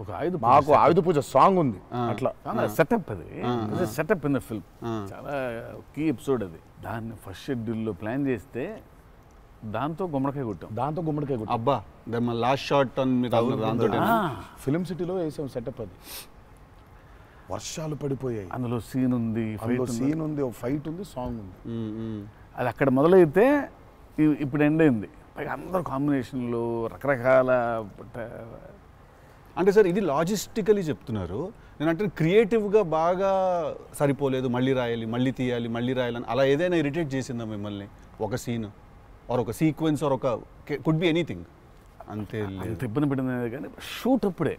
ఒక ఆయుధ మాకు ఆయుధ పూజ సాంగ్ ఉంది అట్లా సెటప్ అది సెటప్ ఇన్ ద ఫిల్మ్ చాలా కీ ఎపిసోడ్ అది. దాన్ని ఫస్ట్ షెడ్యూల్లో ప్లాన్ చేస్తే దాంతో గుమ్మడికాయ కొట్టాం. అబ్బా లాస్ట్ షాట్ దాంతో ఫిలిం సిటీలో వేసాం సెటప్. అది వర్షాలు పడిపోయాయి, అందులో సీన్ ఉంది, సీన్ ఉంది, ఒక ఫైట్ ఉంది, సాంగ్ ఉంది. అది అక్కడ మొదలైతే ఇప్పుడు ఎండ్ అయింది. పైగా అందరు కాంబినేషన్లు రకరకాల. అంటే సార్ ఇది లాజిస్టికలీ చెప్తున్నారు, నేను అంటే క్రియేటివ్గా బాగా సరిపోలేదు, మళ్ళీ రాయాలి, మళ్ళీ తీయాలి, మళ్ళీ రాయాలని అలా ఏదైనా ఇరిటేట్ చేసిందా మిమ్మల్ని? ఒక సీన్ ఆర్ ఒక సీక్వెన్స్ ఆర్ ఒక కుడ్ బి ఎనీథింగ్ అంతే అంత ఇబ్బంది పడింది. కానీ షూట్ అప్పుడే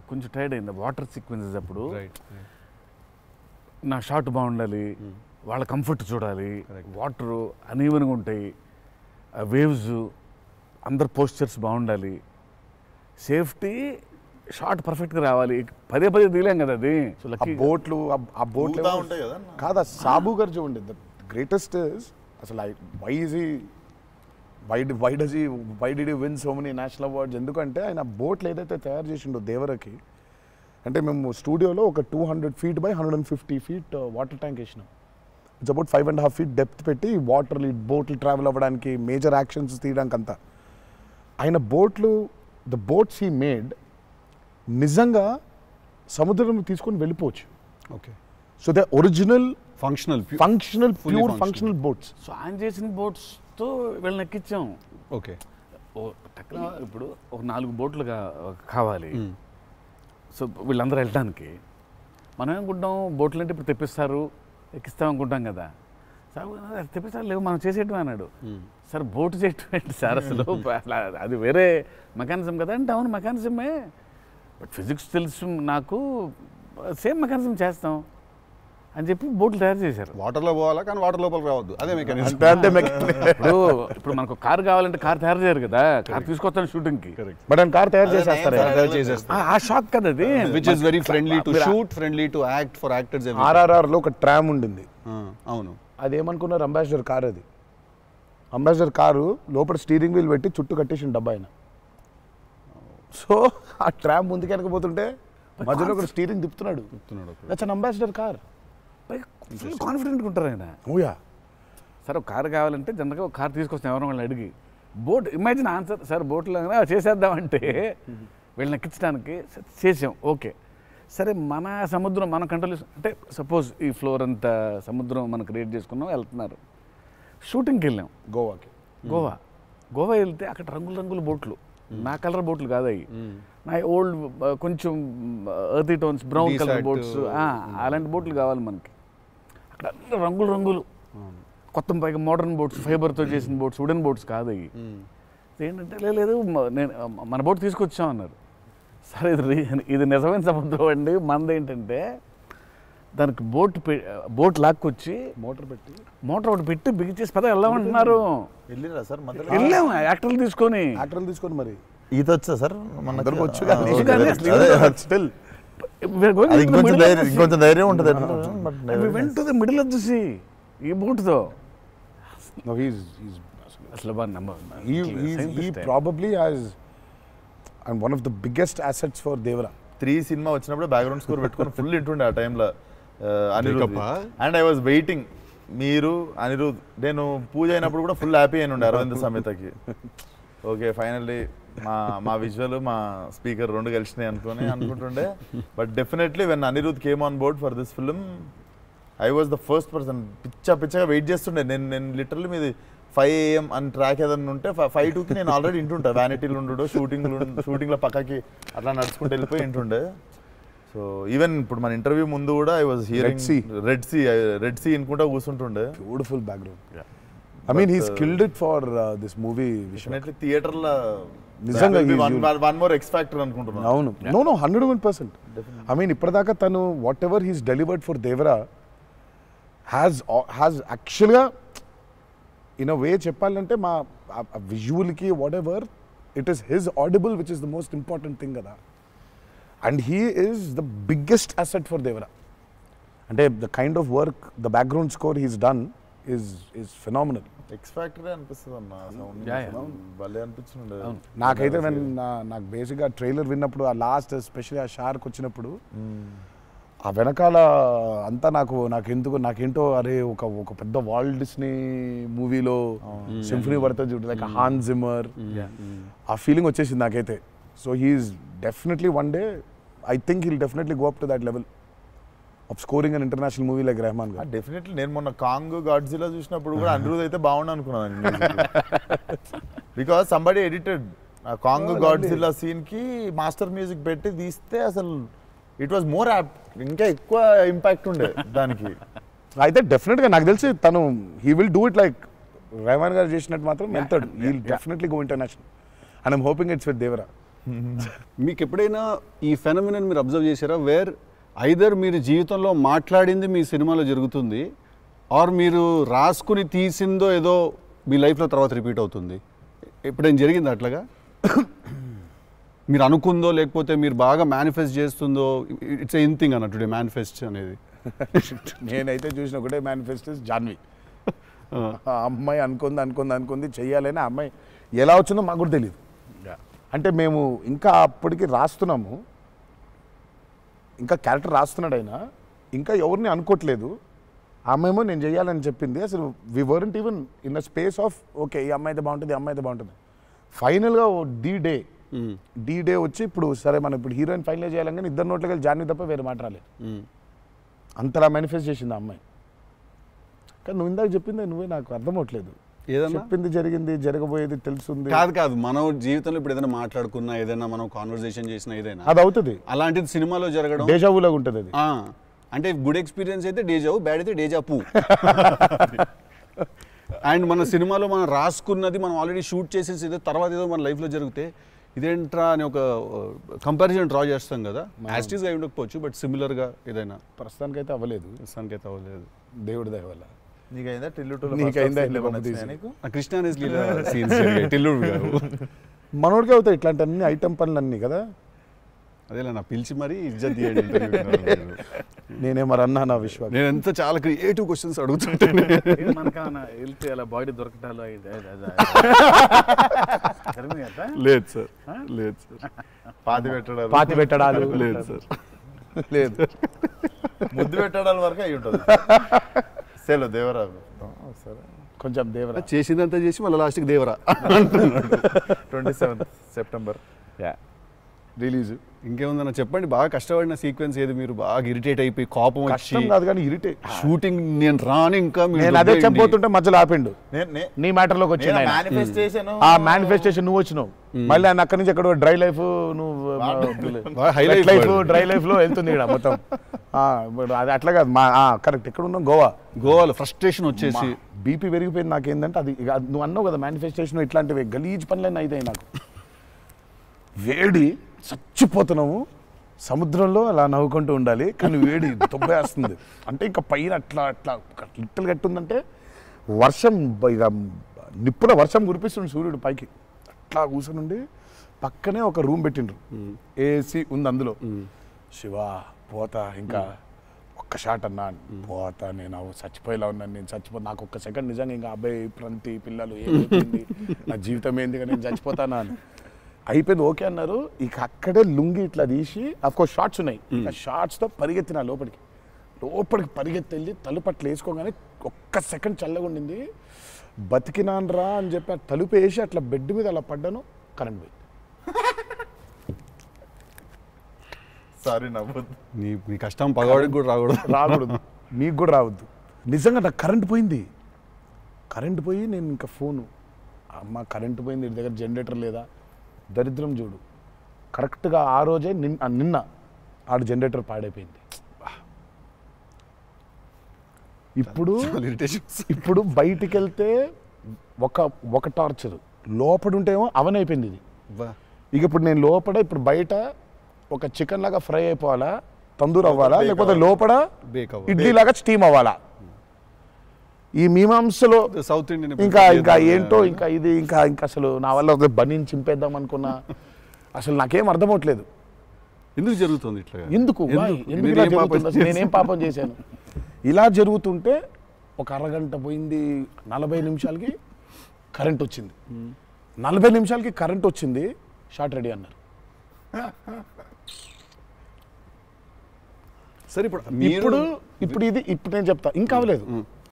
కొంచెం టైర్డ్ అయింది. వాటర్ సీక్వెన్సెస్ అప్పుడు నా షాట్ బాగుండాలి, వాళ్ళ కంఫర్ట్ చూడాలి, వాటరు అనీవెన్గా ఉంటాయి, వేవ్స్, అందరు పోస్చర్స్ బాగుండాలి, సేఫ్టీ, షాట్ పర్ఫెక్ట్గా రావాలి. పదే పదే తీయలేం కదా అది. సో బోట్లు ఉంటాయి కదా కాదా. సాబు గారు చూడండి, ద గ్రేటెస్ట్ ఇస్ అసలు why did he win so many national awards? ఎందుకంటే ఆయన బోట్లు ఏదైతే తయారు చేసిండో దేవరకి, అంటే మేము స్టూడియోలో ఒక 200 feet by 150 feet water tank వేసినాం. ఇట్స్ అబౌట్ 5.5 feet డెప్త్ పెట్టి వాటర్లు బోట్లు ట్రావెల్ అవ్వడానికి, మేజర్ యాక్షన్స్ తీయడానికి అంతా. ఆయన ద బోట్స్ హీ మేడ్ నిజంగా సముద్రం తీసుకొని వెళ్ళిపోవచ్చు. Okay, so the original functional pure functional boats. So ఆయన చేసిన బోట్స్తో వీళ్ళని ఎక్కించాం. ఓకే, ఇప్పుడు ఒక 4 బోట్లు కావాలి. సో వీళ్ళందరూ వెళ్ళడానికి మనం ఏమనుకుంటాం, బోట్లు అంటే ఇప్పుడు తెప్పిస్తారు, ఎక్కిస్తాం అనుకుంటాం కదా. సార్ తెప్పిస్తారు, లేవు మనం చేసేయటం అన్నాడు. సార్ బోటు చేయటం ఏంటి సార్ అసలు, అది వేరే మెకానిజం కదా అంటే. అవును మెకానిజమే, బట్ ఫిజిక్స్ తెలుసు నాకు, సేమ్ మెకానిజం చేస్తాం అని చెప్పి బోట్లు తయారు చేశారు. వాటర్లో పోవాలా కానీ వాటర్ లోపలికి రావద్దు, అదే మెకానిజం. ఇప్పుడు మనకు కార్ కావాలంటే కార్ తయారు చేయరు కదా, కార్ తీసుకొస్తాను షూటింగ్కి, బట్ ఆయన కార్ తయారు చేసేస్తారు. ఆ షాక్ కదా అది, which is very friendly to shoot, friendly to act for actors. RRR లో ఒక ట్రామ్ ఉండింది. అవును, అదేమనుకున్నారు, అంబాసిడర్ కార్. అది అంబాసిడర్ కారు లోపల స్టీరింగ్ వీల్ పెట్టి చుట్టూ కట్టేసిన డబ్బా ఆయన. సో ఆ ట్రామ్ ముందుకు వెనకపోతుంటే మధ్యలో ఒక స్టీరింగ్ తిప్పుతున్నాడు. That's an Ambassador car. Full కాన్ఫిడెంట్గా ఉంటారు ఆయన. ఓయా, సార్ ఒక కారు కావాలంటే జనరల్గా ఒక కారు తీసుకొస్తాం ఎవరైనా వాళ్ళని అడిగి. బోట్ ఇమాజిన్ ఆన్సర్, సార్ బోట్లో చేసేద్దామంటే వీళ్ళని ఎక్కించడానికి చేసాం. ఓకే సరే, మన సముద్రం మన కంట్రోల్ అంటే సపోజ్ ఈ ఫ్లోర్ అంతా సముద్రం మనం క్రియేట్ చేసుకున్నాం, వెళ్తున్నారు. షూటింగ్కి వెళ్ళాం గోవా వెళ్తే అక్కడ రంగుల బోట్లు, నా కలర్ బోట్లు కాదు అవి, నా ఓల్డ్ కొంచెం ఎర్తీ టోన్స్, బ్రౌన్ కలర్ బోట్స్, అలాంటి బోట్లు కావాలి మనకి. అక్కడ అన్ని రంగులు, కొత్త పైగా మోడర్న్ బోట్స్, ఫైబర్తో చేసిన బోట్స్, వుడెన్ బోట్స్ కాదు అవి. ఏంటంటే లేదు నేను మన బోట్ తీసుకొచ్చాం అన్నారు. సరే ఇది నిజమైన సముద్రం అండి, మనది ఏంటంటే దానికి బోట్ లాక్కొచ్చి మోటార్ ఒకటి పెట్టి బిగించేసి పద వెళ్దామంటున్నారు. వెళ్ళాము యాక్టర్లు తీసుకొని మరి ఈత వచ్చా సార్? అందరికి వచ్చు, ఇంకొంచెం ధైర్యం ఉంటుంది. మిడిల్ ఆఫ్ ది సీ ఈ బోట్తో అసలు probably has and one of the biggest assets for Devara. 3 cinema వచ్చినప్పుడు బ్యాక్గ్రౌండ్ స్కోర్ పెట్టుకొని ఫుల్ ఇంటుండే ఆ టైంలో Anirudh. And I was waiting, మీరు అనిరుద్ నేను పూజ అయినప్పుడు కూడా ఫుల్ హ్యాపీ అయిన ఉండే అరవింద్ సమేతకి. ఓకే ఫైనల్లీ మా విజువల్ మా స్పీకర్ 2 కలిసినాయి అనుకుంటుండే. But definitely when Anirudh came on board for this film I was the first person. పిచ్చగా వెయిట్ చేస్తుండే. నేను లిటరల్లీ మీది 5 AM అని ట్రాక్ ఏదన్నా ఉంటే 5:02కి నేను ఆల్రెడీ ఇంటుంటా. వ్యానిటీలు ఉండు, షూటింగ్లో పక్కకి అట్లా నడుచుకుంటూ వెళ్ళిపోయి ఇంటుండే. సో ఈవెన్ ఇప్పుడు మన ఇంటర్వ్యూ ముందు కూడా I was hearing Red Sea అనుకుంటా కూర్చుంటుండే. Beautiful background. I mean he's killed it for this movie. Definitely theaterలో నిజంగా one more X factor అనుకుంటున్నాను. అవును, no 101%. I mean ఇప్పటిదాకా తను what ever he's delivered for Devara has actually in a way చెప్పాలంటే మా విజువల్కి whatever it is his audible which is the most important thing కదా. And he is the biggest asset for Devara. అంటే the kind of work, the background score he's done is phenomenal. X factory అనిపిస్తుంది అన్న sound Yeah, yeah. భలే అనిపించింది. నాకైతే నాకు బేసిక్గా trailer విన్నప్పుడు ఆ లాస్ట్ ఎస్పెషల్లీ ఆ షార్క్ వచ్చినప్పుడు ఆ వెనకాల అంతా నాకేంటో అరే ఒక పెద్ద వాల్ట్ డిస్నీ మూవీలో సింఫనీ పడుతుంది చూడు లైక్ హాన్ జిమ్మర్ ఆ ఫీలింగ్ వచ్చేసింది నాకైతే. So he's definitely one day I think he'll definitely go up to that level of scoring an international movie like Rahman గారు. డెఫినెట్లీ నేను మొన్న కాంగ్ గాడ్జిలా చూసినప్పుడు కూడా అనిరుద్ అయితే బాగుండు అనుకున్నాను బికాస్ సంబడి ఎడిటెడ్ ఆ కాంగ్ గాడ్జిలా సీన్ కి మాస్టర్ మ్యూజిక్ పెట్టి తీస్తే అసలు ఇట్ వాజ్ మోర్ ఇంకా ఎక్కువ ఇంపాక్ట్ ఉండే దానికి. అయితే డెఫినెట్గా నాకు తెలిసి తను he will do it like Rahman గారు చేసినట్టు మాత్రం వెళ్తాడు. He will definitely go international and I'm hoping it's with Devara. మీకు ఎప్పుడైనా ఈ ఫెనమినన్ మీరు అబ్జర్వ్ చేశారా వేర్ ఐదర్ మీరు జీవితంలో మాట్లాడింది మీ సినిమాలో జరుగుతుంది ఆర్ మీరు రాసుకుని తీసిందో ఏదో మీ లైఫ్లో తర్వాత రిపీట్ అవుతుంది? ఎప్పుడైనా జరిగింది అట్లాగా? మీరు అనుకుందో లేకపోతే మీరు బాగా మేనిఫెస్ట్ చేస్తుందో? ఇట్స్ ఎన్ థింగ్ అన్న టుడే మేనిఫెస్ట్ అనేది. నేనైతే చూసిన ఒకటే మేనిఫెస్టోస్ జాన్వి. ఆ అమ్మాయి అనుకుంది చెయ్యాలని. ఆ అమ్మాయి ఎలా వచ్చిందో మాకు కూడా తెలియదు. అంటే మేము ఇంకా అప్పటికి రాస్తున్నాము, ఇంకా క్యారెక్టర్ రాస్తున్నాడు ఆయన, ఇంకా ఎవరిని అనుకోవట్లేదు. ఆ అమ్మాయేమో నేను చెయ్యాలని చెప్పింది. అసలు we weren't even in a space of okay ఈ అమ్మాయి అయితే బాగుంటుంది. ఫైనల్గా డీ డే వచ్చి ఇప్పుడు సరే మనం ఇప్పుడు హీరోయిన్ ఫైనల్ చేయాలని కానీ ఇద్దరు నోట్లకి వెళ్ళి జాన్వి తప్ప వేరే మాట రాలేదు. అంతలా మేనిఫెస్ట్ చేసింది ఆ అమ్మాయి. కానీ నువ్వు ఇందాక చెప్పింది నువ్వే నాకు అర్థమవట్లేదు. ఏదన్నా చెప్పింది జరిగింది, జరగబోయేది తెలుసుంది. కాదు మన జీవితంలో ఇప్పుడు ఏదైనా మాట్లాడుకున్నా, ఏదైనా మనం కాన్వర్సేషన్ చేసినా, ఏదైనా అది అవుతుంది. అలాంటిది సినిమాలో జరగడం డేజావులాగా ఉంటుంది అది. అంటే గుడ్ ఎక్స్పీరియన్స్ అయితే డేజావు, బ్యాడ్ అయితే డేజాపు. అండ్ మన సినిమాలో మనం రాసుకున్నది మనం ఆల్రెడీ షూట్ చేసేసి తర్వాత ఏదో మన లైఫ్లో జరిగితే ఇదేంట్రా అని ఒక కంపారిజన్ డ్రా చేస్తాం కదా. యాస్టీస్గా ఉండకపోవచ్చు బట్ సిమిలర్గా ఏదైనా. ప్రస్తుతానికైతే అవ్వలేదు. దేవుడి దయ వల్ల. నీకైందా కృష్ణానేస్ లీలా సీన్స్ టిల్లుడు గారు మనోడికి అవుతాయి ఇట్లాంటి అన్ని ఐటమ్ పనులు అన్నీ కదా. అదేలా నా పిలిచి మరీ ఇజ్జత్ తీయండి. నేనే మరి అన్నా నా విశ్వాసం. నేను ఎంత చాలా క్రియేటివ్ క్వశ్చన్స్ అడుగుతుంటాను. వెళ్తే అలా బాడీ దొరకటాలు లేదు సార్, లేదు సార్. పాతి పెట్టడాలు లేదు సార్, లేదు. ముద్దు పెట్టడాల వరకు అయి ఉంటుంది. సెలవు దేవరా సరే కొంచెం దేవరా చేసిందంతా చేసి మళ్ళీ లాస్ట్కి దేవరా. 27 September release. ఇంకేముందన్న చెప్పండి. బాగా కష్టపడిన సీక్వెన్స్ ఏది? మీరు బాగా ఇరిటేట్ అయిపోయి కోపం వచ్చి కాదు కానీ ఇరిటేట్ షూటింగ్ నేను రాను ఇంకా నేను అదే చెప్పబోతుంటే మధ్యలో ఆపిండు. నీ మ్యాటర్లోకి వచ్చింది ఆ మేనిఫెస్టేషన్. నువ్వు వచ్చినావు మళ్ళీ ఆయన అక్కడి నుంచి ఎక్కడో డ్రై లైఫ్, నువ్వు హైలైట్ లైఫ్ డ్రై లైఫ్ లో వెళ్తుంది ఇక్కడ మొత్తం. అది అట్లా కాదు. కరెక్ట్. ఎక్కడ ఉన్నాం? గోవాలో ఫ్రస్ట్రేషన్ వచ్చేసి బీపీ పెరిగిపోయింది. నాకేందంటే అది నువ్వు అన్నావు కదా మేనిఫెస్టేషన్ ఇట్లాంటివి గలీజ్ పనులన్నీ అయితాయి నాకు. వేడి చచ్చిపోతున్నాము సముద్రంలో అలా నవ్వుకుంటూ ఉండాలి కానీ వేడి దొబ్బేస్తుంది. అంటే ఇంకా పైన అట్లా లిట్టలు కట్టుందంటే వర్షం ఇక నిప్పుల వర్షం కురిపిస్తుంది సూర్యుడు పైకి. అట్లా కూర్చొని పక్కనే ఒక రూమ్ పెట్టిండ్రు, ఏసీ ఉంది అందులో. శివా పోతా ఇంకా ఒక్క షాట్ అన్నా పోతా, నేను చచ్చిపోయేలా ఉన్నాను, నేను చచ్చిపో, నాకు ఒక్క సెకండ్ నిజంగా ఇంకా అబ్బాయి ప్రంతి పిల్లలు ఏమైపోయింది, నా జీవితం ఏంది, నేను చచ్చిపోతానా అని అయిపోయింది. ఓకే అన్నారు. ఇక అక్కడే లుంగి ఇట్లా తీసి అఫ్కోర్స్ షార్ట్స్ ఉన్నాయి, ఆ షార్ట్స్తో పరిగెత్తిన లోపలికి పరిగెత్తి వెళ్ళి తలుపు అట్లా వేసుకోగానే ఒక్క సెకండ్ చల్లగా ఉండింది. బతికినాన్రా అని చెప్పి ఆ తలుపు వేసి అట్లా బెడ్ మీద అలా పడ్డాను, కరెంట్ పోయింది. సారీ నవ్వద్దు, నీ కష్టం పగవాడికి కూడా రాకూడదు, మీకు కూడా రావద్దు. నిజంగా నాకు కరెంట్ పోయింది. కరెంట్ పోయి నేను ఇంకా ఫోను, అమ్మ కరెంట్ పోయింది, ఇంటి దగ్గర జనరేటర్ లేదా, దరిద్రం చూడు. కరెక్ట్గా ఆ రోజే నిన్న ఆడు జనరేటర్ పాడైపోయింది. ఇప్పుడు బయటికి వెళ్తే ఒక టార్చర్, లోపల ఉంటేమో అవన్ అయిపోయింది ఇది. ఇక ఇప్పుడు నేను లోపల ఇప్పుడు బయట ఒక చికెన్ లాగా ఫ్రై అయిపోవాలా, తందూరు అవ్వాలా, లేకపోతే లోపల ఇడ్లీ లాగా స్టీమ్ అవ్వాలా. ఈ మీమాంసలో సౌత్ ఇండియన్ ఇంకా ఏంటో ఇంకా ఇది ఇంకా అసలు నా వల్ల ఒక బనీని చింపేద్దాం అనుకున్నా. అసలు నాకేం అర్థం అవట్లేదు ఎందుకు జరుగుతుంది ఇట్లా, ఎందుకు ఇలా జరుగుతుంది, నేనేం పాపం చేశాను. ఇలా జరుగుతుంటే ఒక అరగంట పోయింది, 40 నిమిషాలకి కరెంట్ వచ్చింది. 40 నిమిషాలకి కరెంట్ వచ్చింది, షాట్ రెడీ అన్నారు. సరే ఇప్పుడు ఇప్పుడు నేను చెప్తా, ఇంకా అవ్వలేదు.